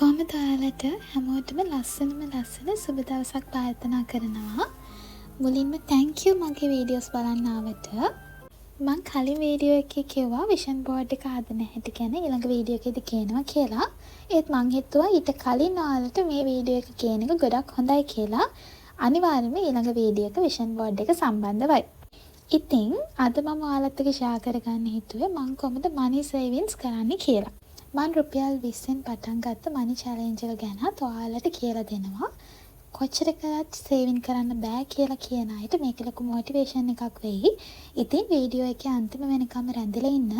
කොහොමද ඔයාලට හැමෝටම ලස්සන සුබ දවසක් ප්‍රාර්ථනා කරනවා. මුලින්ම thank you මගේ වීඩියෝස් බලන්න ආවට. මං කලින් වීඩියෝ එකේ කිව්වා විෂන් බෝඩ් එක හදන හැටි ගැන ඊළඟ වීඩියෝ එකේදී කියනවා කියලා. ඒත් මං හිතුවා ඊට කලින් ඔයාලට මේ වීඩියෝ එක කියන එක ගොඩක් හොඳයි කියලා. අනිවාර්යයෙන්ම ඊළඟ වීඩියෝ එක විෂන් බෝඩ් එක සම්බන්ධවයි. ඉතින් අද මම ඔයාලත් එක්ක ෂෙයා කරගන්න හිතුවේ මං කොහොමද money savings කරන්නේ කියලා. මම රුපියල් 20න් පටන් ගත්ත මනි චැලෙන්ජ් එක ගැනත් ඔයාලට කියලා දෙනවා. කොච්චර කරත් සේවින් කරන්න බෑ කියලා කියන අයට මේක ලොකු මොටිවේෂන් එකක් වෙයි. ඉතින් වීඩියෝ එකේ අන්තිම වෙනකම් රැඳිලා ඉන්න.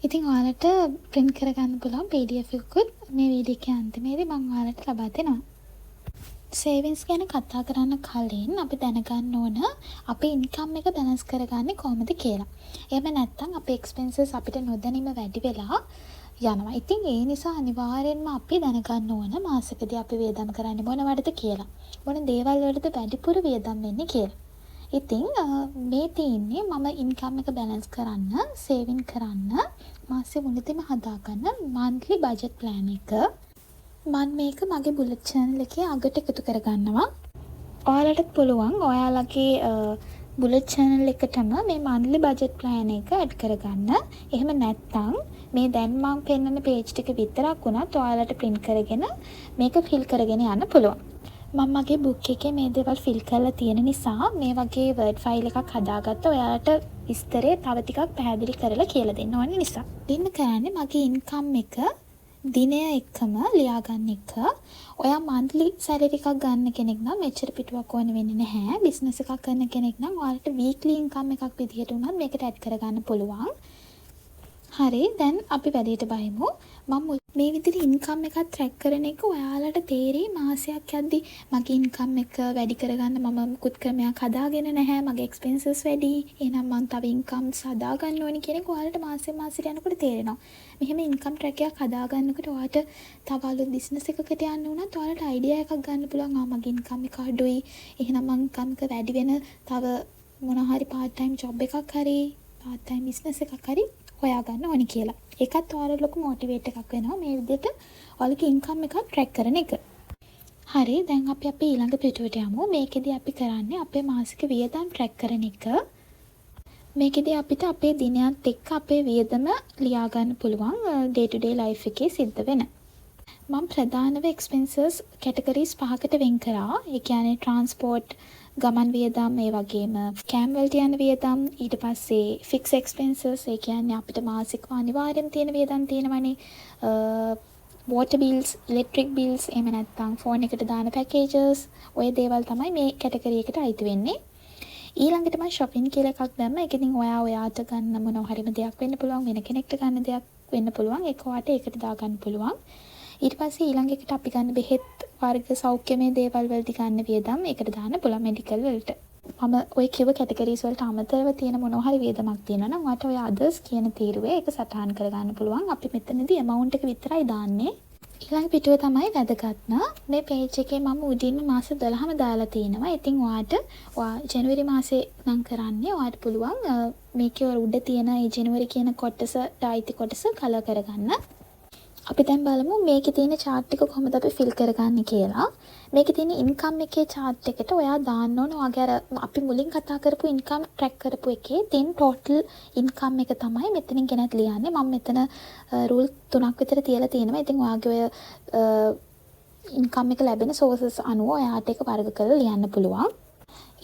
ඉතින් ඔයාලට print කරගන්න පුළුවන් PDF එකකුත් මේ වීඩියෝ එකේ අන්තිමේදී මම ඔයාලට ලබා දෙනවා. සේවින්ග්ස් ගැන කතා කරන්න කලින් අපි දැනගන්න ඕන අපේ ඉන්කම් එක බැලන්ස් කරගන්නේ කොහොමද කියලා. එහෙම නැත්නම් අපේ එක්ස්පෙන්සස් අපිට නොදැනීම වැඩි වෙලා යනවා. ඉතින් ඒ නිසා අනිවාර්යෙන්ම අපි දැනගන්න ඕන මාසෙකදී අපි වියදම් කරන්නේ මොනවටද කියලා. මොන දේවල් වලටද වැඩිපුර වියදම් වෙන්නේ කියලා. ඉතින් මේ තියෙන්නේ මම ඉන්කම් එක බැලන්ස් කරන්න, සේවින් කරන්න, මාසෙ මුලදීම හදාගන්න monthly budget plan එක. මම මේක මගේ bullet channel එකේ අගට එකතු කරගන්නවා. ඔයාලටත් පුළුවන් ඔයාලගේ bullet channel එකටම මේ monthly budget plan එක add කරගන්න. එහෙම නැත්නම් මේ දැන් මම පෙන්නන page ටික විතරක් වුණත් ඔයාලට print කරගෙන මේක fill කරගෙන යන්න පුළුවන්. මම මගේ book එකේ මේ දේවල් fill කරලා තියෙන නිසා මේ වගේ word file එකක් හදාගත්ත ඔයාලට විස්තරේ තව ටිකක් පැහැදිලි කරලා කියලා දෙන්න ඕන නිසා. දෙන්න කරන්නේ මගේ income එක දිනය එක්කම ලියා ගන්න එක. ඔයා monthly salary එකක් ගන්න කෙනෙක් නම් මෙච්චර පිටුවක් ඕන වෙන්නේ නැහැ. business එකක් කරන කෙනෙක් නම් ඔයාලට weekly income එකක් විදිහට උනත් මේකට add කරගන්න පුළුවන්. හරි, දැන් අපි වැඩේට බහිමු. මම මේ විදිහට ඉන්කම් එකක් ට්‍රැක් කරන එක ඔයාලට තේරෙයි මාසයක් යද්දි මගේ ඉන්කම් එක වැඩි කරගන්න මම මුකුත් ක්‍රමයක් හදාගෙන නැහැ. මගේ එක්ස්පෙන්සස් වැඩි. එහෙනම් මම තව ඉන්කම්ස් හදා ගන්න ඕනි කියන එක ඔයාලට මාසෙට යනකොට තේරෙනවා. මෙහෙම ඉන්කම් ට්‍රැක් එකක් හදා ගන්නකොට ඔයාලට තව අලුත් බිස්නස් එකකට යන්න උනත් ඔයාලට අයිඩියා එකක් ගන්න පුළුවන්. මගේ ඉන්කම් එක අඩුයි. එහෙනම් මම ඉන්කම් එක වැඩි වෙන තව මොනවා හරි part time job එකක් හරි part time business එකක් හරි හොයාගන්න ඕනි කියලා. ඒකත් ඔයාලට ලොකු මොටිවේට් එකක් වෙනවා මේ විදිහට ඔයාලගේ ඉන්කම් එක ට්‍රැක් කරන එක. හරි, දැන් අපි ඊළඟ පිටුවට යමු. මේකෙදි අපි කරන්නේ අපේ මාසික වියදම් ට්‍රැක් කරන එක. මේකෙදි අපිට අපේ දිනයත් එක්ක අපේ වියදම ලියා ගන්න පුළුවන් day to day life එකේ සිද්ධ වෙන. මම ප්‍රධානව expenses categories 5කට වෙන් කරා. ඒ කියන්නේ transport ගමන් වියදම්, ඒ වගේම කැම් වලට යන වියදම්, ඊට පස්සේ fixed expenses, ඒ කියන්නේ අපිට මාසිකව අනිවාර්යයෙන් තියෙන වියදම් තියෙනවනේ. water bills, electric bills, එහෙම නැත්නම් phone එකට දාන packages, ඔය දේවල් තමයි මේ category එකට අයිති වෙන්නේ. ඊළඟට මම shopping කියලා එකක් දැම්ම. ඒක ඉතින් ඔයාට ගන්න මොනවා හරිම දෙයක් වෙන්න පුළුවන්, වෙන කෙනෙක්ට ගන්න දෙයක් වෙන්න පුළුවන්. ඒක ඔයාට ඒකට දා ගන්න පුළුවන්. ඊට පස්සේ ඊළඟ එකට අපි ගන්න බෙහෙත් වර්ග සෞඛ්‍යමය දේවල් වලට ගන්න වියදම් ඒකට දාන්න පුළුවන් මෙඩිකල් වලට. මම ওই කිව්ව කැටගරිස් වලට අමතරව තියෙන මොනවා හරි වියදමක් තියෙනවා නම් ඔයාට ඔය others කියන තීරුවේ ඒක සටහන් කරගන්න පුළුවන්. අපි මෙතනදී amount එක විතරයි දාන්නේ. ඊළඟ පිටුව තමයි වැදගත්ම. මේ page එකේ මම උඩින්ම මාස 12ම දාලා තිනවා. ඉතින් ඔයා ජනවාරි මාසේ නම් කරන්නේ ඔයාට පුළුවන් මේකේ උඩ තියෙන ඒ ජනවාරි කියන කොටසට අයිති කොටස කලර් කරගන්න. අපි දැන් බලමු මේකේ තියෙන chart එක කොහොමද අපි fill කරගන්නේ කියලා. මේකේ තියෙන income එකේ chart එකට ඔයා දාන්න ඕන ඔයාගේ අර අපි මුලින් කතා කරපු income track කරපු එකේ තියෙන total income එක තමයි මෙතනින් ගෙනත් ලියන්නේ. මම මෙතන rule 3ක් විතර තියලා තියෙනවා. ඉතින් ඔයාගේ ඔය income එක ලැබෙන sources අනුව ඔයාට ඒක වර්ග කරලා ලියන්න පුළුවන්.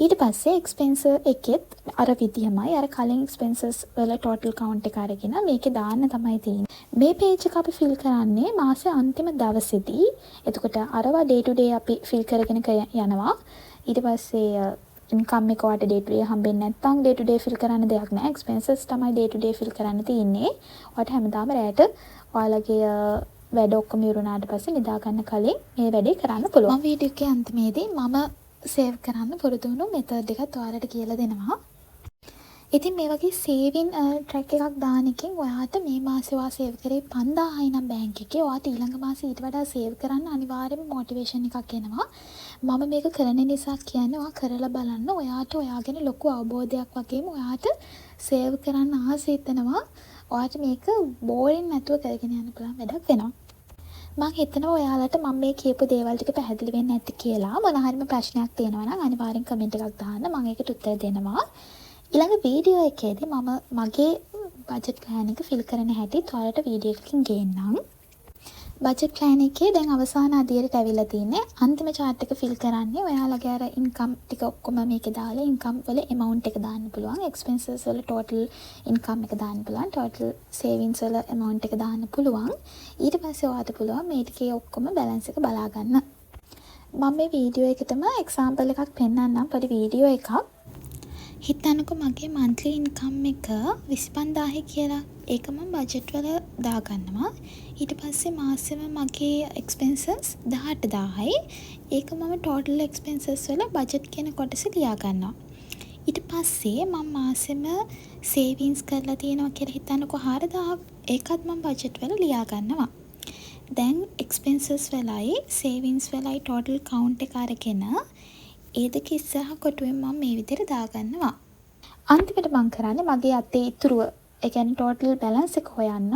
ඊට පස්සේ expense එකෙත් අර විදිහමයි අර කලින් expenses වල total count එක අරගෙන මේකේ දාන්න තමයි තියෙන්නේ. මේ page එක අපි fill කරන්නේ මාසේ අන්තිම දවසේදී. එතකොට අරවා day to day අපි fill කරගෙන යනවා. ඊට පස්සේ income එක වට day to day හම්බෙන්නේ නැත්නම් day to day fill කරන්න දෙයක් නැහැ. expenses තමයි day to day fill කරන්න තියෙන්නේ. ඔයාට හැමදාම රැට ඔයාලගේ වැඩ ඔක්කොම ඉවරනාට පස්සේ නිදා ගන්න කලින් මේ වැඩේ කරන්න පුළුවන්. මම වීඩියෝ එකේ අන්තිමේදී මම සේව් කරන්න පුරුදු වුණු මෙතඩ් එකත් ඔයාලට කියලා දෙනවා. ඉතින් මේ වගේ සේවින් ට්‍රැක් එකක් දාන එකෙන් ඔයාට මේ මාසේ ඔයා සේව් කරේ 5000යි නම් බැංක් එකේ ඔයාට ඊළඟ මාසේ ඊට වඩා සේව් කරන්න අනිවාර්යයෙන්ම මොටිවේෂන් එකක් එනවා. මම මේක කරන නිසා කියන්නේ ඔයා කරලා බලන්න. ඔයාට ඔයාගෙන ලොකු අවබෝධයක් වගේම ඔයාට සේව් කරන්න ආස හිතෙනවා. ඔයාට මේක බෝරින් නැතුව කරගෙන යන්න පුළුවන් වැඩක් වෙනවා. මම හිතනවා ඔයාලට මම මේ කියපු දේවල් ටික පැහැදිලි වෙන්නේ නැති කියලා. මොන හරිම ප්‍රශ්නයක් තියෙනවා නම් අනිවාර්යෙන් කමෙන්ට් එකක් දාන්න. මම ඒකට උත්තර දෙනවා. ඊළඟ වීඩියෝ එකේදී මම මගේ බජට් ප්ලෑන් එක ෆිල් කරන හැටි ඔයාලට වීඩියෝ එකකින් ගේන්නම්. බජට් ප්ලෑන් එකේ දැන් අවසාන අදියරට ඇවිල්ලා තින්නේ. අන්තිම chart එක ෆිල් කරන්නේ ඔයාලගේ අර ඉන්කම් ටික ඔක්කොම මේකේ දාලා ඉන්කම් වල amount එක දාන්න පුළුවන්. expenses වල total income එක දාන්න පුළුවන්. total savings වල amount එක දාන්න පුළුවන්. ඊට පස්සේ ඔයාලට පුළුවන් මේ ටිකේ ඔක්කොම balance එක බලා ගන්න. මම මේ වීඩියෝ එකටම example එකක් පෙන්නන්නම්. පොඩි වීඩියෝ එකක්. හිතන්නකෝ මගේ monthly income එක 25000 කියලා. ඒක මම බජට් වල දාගන්නවා. ඊට පස්සේ මාසෙම මගේ expenses 18000යි. ඒක මම total expenses වල බජට් කියන කොටස ලියා ගන්නවා. ඊට පස්සේ මම මාසෙම savings කරලා තියෙනවා කියලා හිතන්නකෝ 4000ක්. ඒකත් මම බජට් වල ලියා ගන්නවා. දැන් expenses වලයි savings වලයි total count එක අරගෙන ඒ දෙක ඉස්සරහ කොටුවෙන් මම මේ විදිහට දාගන්නවා. අන්තිමට මම කරන්නේ මගේ අතේ ඉතුරුව, ඒ කියන්නේ total balance එක හොයන්න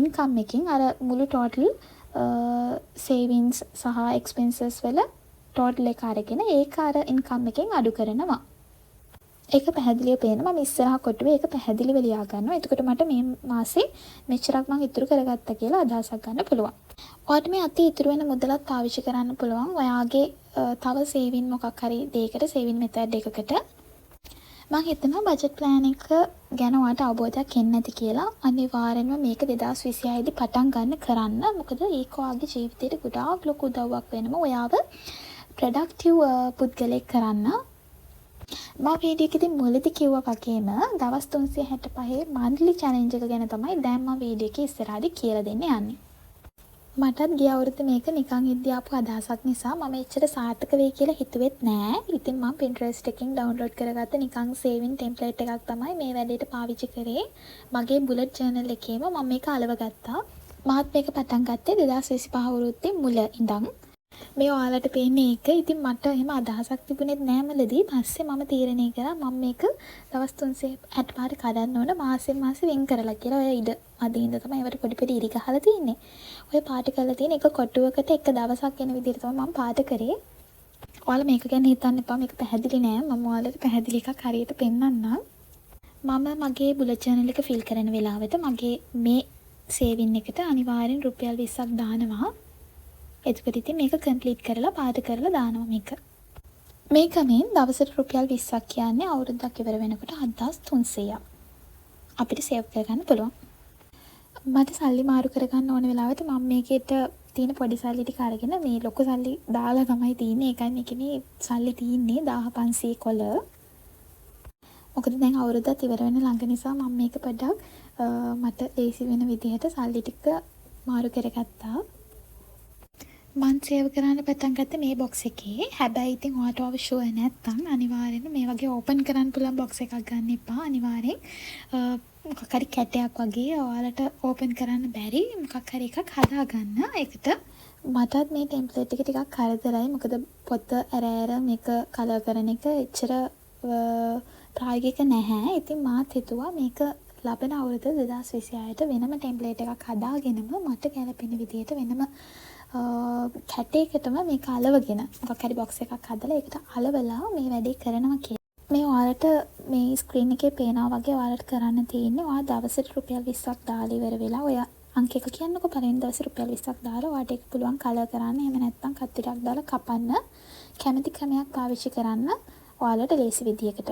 income එකකින් අර මුළු total savings සහ expenses වල total එක අරගෙන ඒක අර income එකෙන් අඩු කරනවා. ඒක පැහැදිලිව පේනවා. මම ඉස්සරහ කොටුවේ ඒක පැහැදිලිව ලියා ගන්නවා. එතකොට මට මේ මාසේ මෙච්චරක් මම ඉතුරු කරගත්තා කියලා අදහසක් ගන්න පුළුවන්. ඔයාලට මේ අතේ ඉතුරු වෙන මුදලත් පාවිච්චි කරන්න පුළුවන්. ඔයාගේ තව සේවින් මොකක් හරි දෙයකට සේවින් මෙතඩ් එකකට. මම හිතනවා බජට් ප්ලෑන් එක ගැන ඔයාලට අවබෝධයක් එන්නේ නැති කියලා. අනිවාර්යෙන්ම මේක 2026 දී පටන් ගන්න කරන්න. මොකද ඒක ඔයාගේ ජීවිතේට ගොඩාක් ලොකු උදව්වක් වෙනවා. ඔයාව ප්‍රොඩක්ටිව් පුද්ගලෙක් කරන්න. මම වීඩියෝ එකේදී මුලදී කිව්වා වගේම දවස් 365 monthly challenge එක ගැන තමයි දැන් මම වීඩියෝ එකේ ඉස්සරහදී කියලා දෙන්න යන්නේ. මටත් ගිය අවුරුද්ද මේක නිකන් ඉද්දී ආපු අදහසක් නිසා මම එච්චර සාර්ථක වෙයි කියලා හිතුවෙත් නෑ. ඉතින් මම Pinterest එකෙන් download කරගත්ත නිකන් saving template එකක් තමයි මේ වැඩේට පාවිච්චි කරේ. මගේ bullet journal එකේම මම මේක අලව ගත්තා. මාත් මේක පටන් ගත්තේ 2025 අවුරුද්දේ මුල ඉඳන්. මේ ඔයාලට පේන්නේ ඒක. ඉතින් මට එහෙම අදහසක් තිබුණෙත් නෑ මුලදී. පස්සේ මම තීරණය කරා මම මේක දවස් 365 කඩන්න ඕන මාසෙන් මාසෙ වෙන් කරලා කියලා. ඔය ඉඩ අදින්න තමයි ඒවට පොඩි පොඩි ඉරි ගහලා තියෙන්නේ. ඔය පාට කරලා තියෙන එක කොටුවකට එක දවසක් යන විදිහට තමයි මම පාට කරේ. ඔයාලා මේක ගැන හිතන්න එපා. මේක පැහැදිලි නෑ. මම ඔයාලට පැහැදිලි එකක් හරියට පෙන්නන්නම්. මම මගේ බුලට් ජර්නල් එක ෆිල් කරන වෙලාවට මගේ මේ සේවින් එකට අනිවාර්යෙන් රුපියල් 20ක් දානවා. එතකොට ඉතින් මේක කම්ප්ලීට් කරලා පාට කරලා දානවා මේක. මේකෙන් දවසට රුපියල් 20ක් කියන්නේ අවුරුද්දක් ඉවර වෙනකොට 7300ක්. අපිට සේව් කරගන්න පුළුවන්. මට සල්ලි මාරු කරගන්න ඕන වෙලාවට මම මේකෙට තියෙන පොඩි සල්ලි ටික අරගෙන මේ ලොකු සල්ලි දාලා තමයි තියෙන්නේ. ඒකයි මේකේ මේ සල්ලි තියෙන්නේ 1500 කොළ. මොකද දැන් අවුරුද්දත් ඉවර වෙන ළඟ නිසා මම මේක පොඩ්ඩක් මට ලේසි වෙන විදිහට සල්ලි ටික මාරු කරගත්තා. මම සේව් කරන්න පටන් ගත්තේ මේ බොක්ස් එකේ. හැබැයි ඉතින් ඔයාලට ඔව ෂුවර් නැත්තම් අනිවාර්යෙන්ම මේ වගේ ඕපන් කරන්න පුළුවන් බොක්ස් එකක් ගන්න එපා. අනිවාර්යෙන් මොකක් හරි කැටයක් වගේ ඔයාලට ඕපන් කරන්න බැරි මොකක් හරි එකක් හදාගන්න. ඒකට මටත් මේ ටෙම්ප්ලේට් එක ටිකක් කරදරයි. මොකද පොත ඇර මේක කලර් කරන එක එච්චර ප්‍රායෝගික නැහැ. ඉතින් මාත් හිතුවා මේක ලබන අවුරුදු 2026ට වෙනම ටෙම්ප්ලේට් එකක් හදාගෙනම මට ගැලපෙන විදිහට වෙනම කැටයකටම මේක අලවගෙන මොකක් හරි බොක්ස් එකක් හදලා ඒකට අලවලා මේ වැඩේ කරනවා කියලා. මේ ඔයාලට මේ ස්ක්‍රීන් එකේ පේනවා වගේ ඔයාලට කරන්න තියෙන්නේ ඔයා දවසට රුපියල් 20ක් දාලා ඉවර වෙලා ඔය අංක එක කියන්නකෝ පළවෙනි දවසේ රුපියල් 20ක් දාලා ඔයාට ඒක පුළුවන් කලර් කරන්න. එහෙම නැත්නම් කත්තියක් දාලා කපන්න. කැමති ක්‍රමයක් පාවිච්චි කරන්න ඔයාලට ලේසි විදියකට.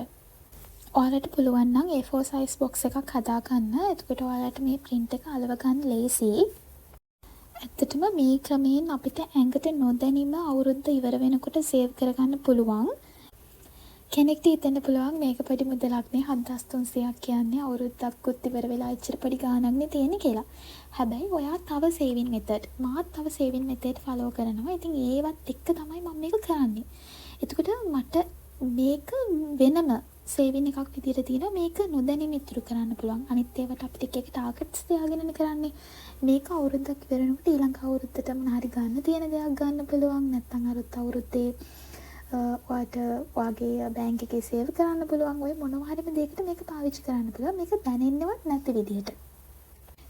ඔයාලට පුළුවන් නම් A4 size box එකක් හදාගන්න. එතකොට ඔයාලට මේ print එක අලව ගන්න ලේසි. ඇත්තටම මේ ක්‍රමයෙන් අපිට ඇඟට නොදැනීම අවුරුද්ද ඉවර වෙනකොට සේව් කරගන්න පුළුවන්. කෙනෙක්ට හිතෙන්න පුළුවන් මේක පොඩි මුදලක් නේ 7300ක් කියන්නේ අවුරුද්දක්වත් ඉවර වෙලා ඉච්චර පොඩි ගාණක් නේ තියෙන්නේ කියලා. හැබැයි ඔයා තව සේවින් මෙතඩ් මාත් තව සේවින් මෙතඩ් ෆලෝ කරනවා. ඉතින් ඒවත් එක්ක තමයි මම මේක කරන්නේ. එතකොට මට මේක වෙනම සේවින් එකක් විදිහට තියෙනවා. මේක නොදැනීම ඉතුරු කරන්න පුළුවන්. අනිත් ඒවාට අපිට එක එක ටාගට්ස් තියාගෙන කරන්නේ. මේක අවුරුද්දක් ඉවර වෙනකොට ඊළඟ අවුරුද්දට මොන හරි ගන්න තියෙන දෙයක් ගන්න පුළුවන්. නැත්නම් අරුත් අවුරුද්දේ ඔයාට ඔයාගේ බැංක් එකේ සේව් කරන්න පුළුවන්. ඔය මොනවා හරිම දෙයකට මේක පාවිච්චි කරන්න පුළුවන්. මේක දැනෙන්නවත් නැති විදිහට.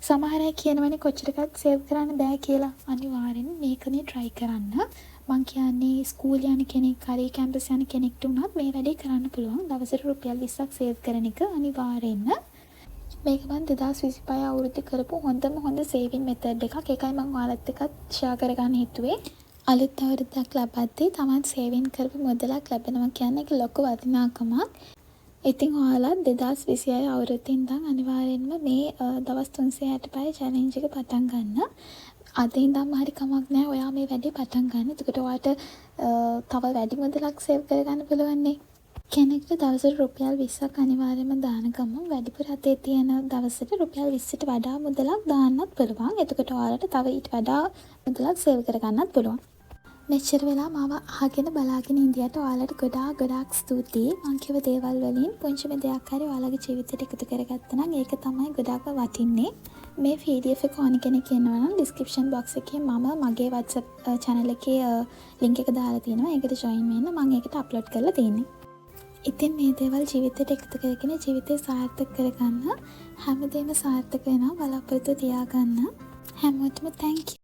සමහර අය කියනවනේ කොච්චරකත් සේව් කරන්න බෑ කියලා. අනිවාර්යෙන් මේකනේ try කරන්න. මං කියන්නේ ස්කූල් යන කෙනෙක් හරි කැම්පස් යන කෙනෙක්ට උනත් මේ වැඩේ කරන්න පුළුවන්. දවසට රුපියල් 20ක් සේව් කරන එක අනිවාර්යෙන්ම. මේක මම 2025 අවුරුද්දේ කරපු හොඳ සේවින් මෙතඩ් එකක්. ඒකයි මම ඔයාලත් එක්කත් ෂෙයා කරගන්න හිතුවේ. අලුත් අවුරුද්දක් ලබද්දී තමන් සේවින් කරපු මුදලක් ලැබෙනවා කියන්නේ ඒක ලොකු වටිනාකමක්. ඉතින් ඔයාලා 2026 අවුරුද්දේ ඉඳන් අනිවාර්යෙන්ම මේ දවස් 365 චැලෙන්ජ් එක පටන් ගන්න. අද ඉඳන්ම හරි කමක් නැහැ. ඔයා මේ වැඩේ පටන් ගන්න. එතකොට ඔයාට තව වැඩි මුදලක් සේව් කරගන්න පුළුවන් නේ. කෙනෙක්ට දවසට රුපියල් 20ක් අනිවාර්යයෙන්ම දාන ගමන් වැඩිපුර අතේ තියෙන දවසට රුපියල් 20ට වඩා මුදලක් දාන්නත් පුළුවන්. එතකොට ඔයාලට තව ඊට වඩා මුදලක් සේව් කරගන්නත් පුළුවන්. මෙච්චර වෙලා මාව අහගෙන බලාගෙන ඉඳියට ඔයාලට ගොඩාක් ස්තුතියි. මං කියව දේවල් වලින් පුංචිම දෙයක් හරි ඔයාලගේ ජීවිතයට එකතු කරගත්තා නම් ඒක තමයි ගොඩාක්ම වටින්නේ. මේ PDF එක ඕන කෙනෙක් ඉන්නවා නම් description box එකේ මම මගේ WhatsApp channel එකේ link එක දාලා තියෙනවා. ඒකට join වෙන්න. මම ඒකට upload කරලා තියෙන්නේ. ඉතින් මේ දේවල් ජීවිතයට එකතු කරගෙන ජීවිතේ සාර්ථක කරගන්න හැමදේම සාර්ථක වෙනවා. බලාපොරොත්තු තියාගන්න. හැමෝටම thank you.